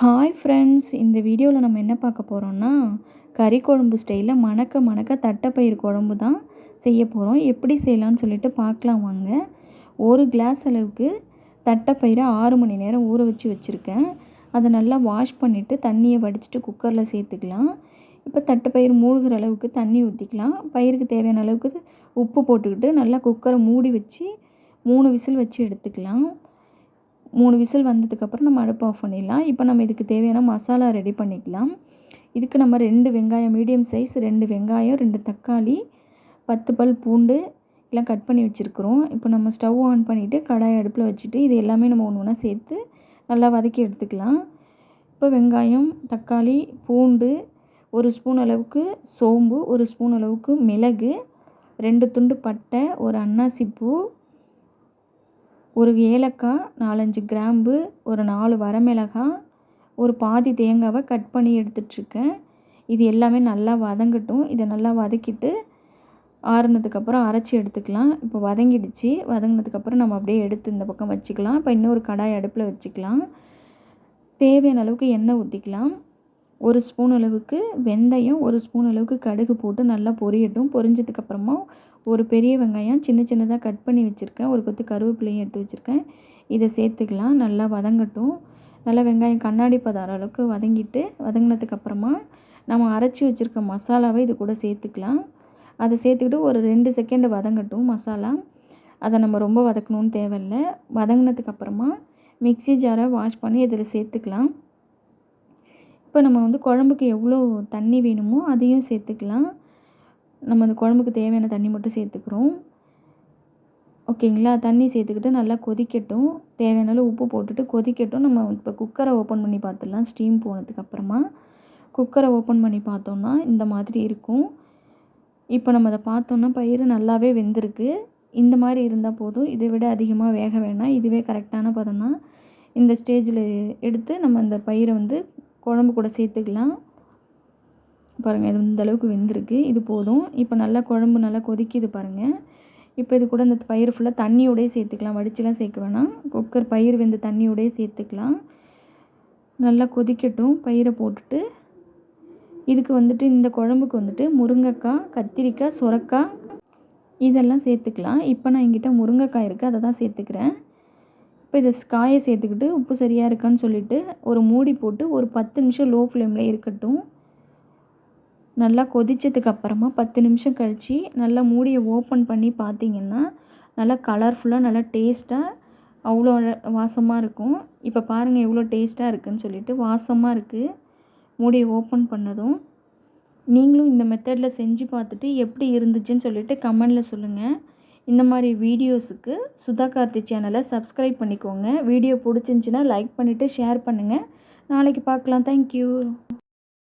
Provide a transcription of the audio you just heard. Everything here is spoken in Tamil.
ஹாய் ஃப்ரெண்ட்ஸ், இந்த வீடியோவில் நம்ம என்ன பார்க்க போகிறோம்னா, கறி குழம்பு ஸ்டைலில் மணக்க மணக்க தட்டைப்பயிறு குழம்பு தான் செய்ய போகிறோம். எப்படி செய்யலான்னு சொல்லிட்டு பார்க்கலாம் வாங்க. ஒரு கிளாஸ் அளவுக்கு தட்டைப்பயிரை 6 மணி நேரம் ஊற வச்சுருக்கேன். அதை நல்லா வாஷ் பண்ணிவிட்டு தண்ணியை வடிச்சிட்டு குக்கரில் சேர்த்துக்கலாம். இப்போ தட்டைப்பயிறு மூழ்கிற அளவுக்கு தண்ணி ஊற்றிக்கலாம். பயிருக்கு தேவையான அளவுக்கு உப்பு போட்டுக்கிட்டு நல்லா குக்கரை மூடி வச்சு 3 விசில் வச்சு எடுத்துக்கலாம். 3 விசில் வந்ததுக்கப்புறம் நம்ம அடுப்பு ஆஃப் பண்ணிடலாம். இப்போ நம்ம இதுக்கு தேவையான மசாலா ரெடி பண்ணிக்கலாம். இதுக்கு நம்ம 2 வெங்காயம், மீடியம் சைஸ் 2 வெங்காயம், 2 தக்காளி, 10 பல் பூண்டு எல்லாம் கட் பண்ணி வச்சுருக்குறோம். இப்போ நம்ம ஸ்டவ் ஆன் பண்ணிவிட்டு கடாய் அடுப்பில் வச்சுட்டு இது எல்லாமே நம்ம ஒன்று ஒன்றா சேர்த்து நல்லா வதக்கி எடுத்துக்கலாம். இப்போ வெங்காயம், தக்காளி, பூண்டு, 1 ஸ்பூன் அளவுக்கு சோம்பு, 1 ஸ்பூன் அளவுக்கு மிளகு, 2 துண்டு பட்டை, ஒரு அன்னாசி பூ, ஒரு ஏலக்காய், 4-5 கிராம்பு, ஒரு 4 வரமிளகாய், ஒரு பாதி தேங்காவை கட் பண்ணி எடுத்துகிட்ருக்கேன். இது எல்லாமே நல்லா வதங்கட்டும். இதை நல்லா வதக்கிட்டு ஆறுனதுக்கப்புறம் அரைச்சி எடுத்துக்கலாம். இப்போ வதங்கிடுச்சு. வதங்கினதுக்கப்புறம் நம்ம அப்படியே எடுத்து இந்த பக்கம் வச்சுக்கலாம். இப்போ இன்னொரு கடாய் அடுப்பில் வச்சுக்கலாம். தேவையான அளவுக்கு எண்ணெய் ஊற்றிக்கலாம். 1 ஸ்பூன் அளவுக்கு வெந்தயம், 1 ஸ்பூன் அளவுக்கு கடுகு போட்டு நல்லா பொரியட்டும். பொரிஞ்சதுக்கப்புறமா ஒரு பெரிய வெங்காயம் சின்ன சின்னதாக கட் பண்ணி வச்சுருக்கேன். ஒரு கொத்து கருவேப்பிலையும் எடுத்து வச்சுருக்கேன். இதை சேர்த்துக்கலாம். நல்லா வதங்கட்டும். நல்லா வெங்காயம் கண்ணாடி பதம் அளவுக்கு வதங்கினதுக்கப்புறமா நம்ம அரைச்சி வச்சுருக்க மசாலாவை இது கூட சேர்த்துக்கலாம். அதை சேர்த்துக்கிட்டு ஒரு 2 செகண்ட் வதங்கட்டும் மசாலா. அதை நம்ம ரொம்ப வதக்கணும்னு தேவையில்லை. வதங்கினதுக்கப்புறமா மிக்ஸி ஜாரை வாஷ் பண்ணி இதில் சேர்த்துக்கலாம். இப்போ நம்ம குழம்புக்கு எவ்வளோ தண்ணி வேணுமோ அதையும் சேர்த்துக்கலாம். நம்ம அந்த குழம்புக்கு தேவையான தண்ணி மட்டும் சேர்த்துக்கிறோம். ஓகேங்களா? தண்ணி சேர்த்துக்கிட்டு நல்லா கொதிக்கட்டும். தேவையான அளவு உப்பு போட்டுட்டு கொதிக்கட்டும். நம்ம இப்போ குக்கரை ஓப்பன் பண்ணி பார்த்துடலாம். ஸ்டீம் போனதுக்கப்புறமா குக்கரை ஓப்பன் பண்ணி பார்த்தோன்னா இந்த மாதிரி இருக்கும். இப்போ நம்ம அதை பார்த்தோன்னா பயிறு நல்லாவே வெந்திருக்கு. இந்த மாதிரி இருந்தால் போதும். இதை விட அதிகமாக வேக வேணாம். இதுவே கரெக்டான பதம் தான். இந்த ஸ்டேஜில் எடுத்து நம்ம அந்த பயிரை குழம்பு கூட சேர்த்துக்கலாம். பாருங்கள், இது இந்த அளவுக்கு வெந்திருக்கு. இது போதும். இப்போ நல்லா குழம்பு நல்லா கொதிக்குது பாருங்கள். இப்போ இது கூட இந்த பயிர் ஃபுல்லாக தண்ணியோடயே சேர்த்துக்கலாம். வடிச்சுலாம் சேர்க்க வேணாம். குக்கர் பயிர் வெந்த தண்ணியோடயே சேர்த்துக்கலாம். நல்லா கொதிக்கட்டும். பயிரை போட்டுட்டு இதுக்கு இந்த குழம்புக்கு முருங்கைக்காய், கத்திரிக்காய், சுரக்காய் இதெல்லாம் சேர்த்துக்கலாம். இப்போ நான் என்கிட்ட முருங்கைக்காய் இருக்குது, அதை தான் சேர்த்துக்கிறேன். இப்போ இதை காயை சேர்த்துக்கிட்டு உப்பு சரியாக இருக்கான்னு சொல்லிவிட்டு ஒரு மூடி போட்டு ஒரு 10 நிமிஷம் லோ ஃப்ளேமில் இருக்கட்டும். நல்லா கொதித்ததுக்கப்புறமா 10 நிமிஷம் கழித்து நல்லா மூடியை ஓப்பன் பண்ணி பார்த்திங்கன்னா நல்லா கலர்ஃபுல்லாக நல்லா டேஸ்ட்டாக அவ்வளோ வாசமாக இருக்கும். இப்போ பாருங்கள் எவ்வளோ டேஸ்ட்டாக இருக்குதுன்னு சொல்லிட்டு வாசமாக இருக்குது. மூடியை ஓப்பன் பண்ணதும் நீங்களும் இந்த மெத்தடில் செஞ்சு பார்த்துட்டு எப்படி இருந்துச்சுன்னு சொல்லிட்டு கமெண்டில் சொல்லுங்கள். இந்த மாதிரி வீடியோஸுக்கு சுதா கார்த்தி சேனலை சப்ஸ்கிரைப் பண்ணிக்கோங்க. வீடியோ பிடிச்சிருந்துச்சின்னா லைக் பண்ணிவிட்டு ஷேர் பண்ணுங்கள். நாளைக்கு பார்க்கலாம். தேங்க்யூ.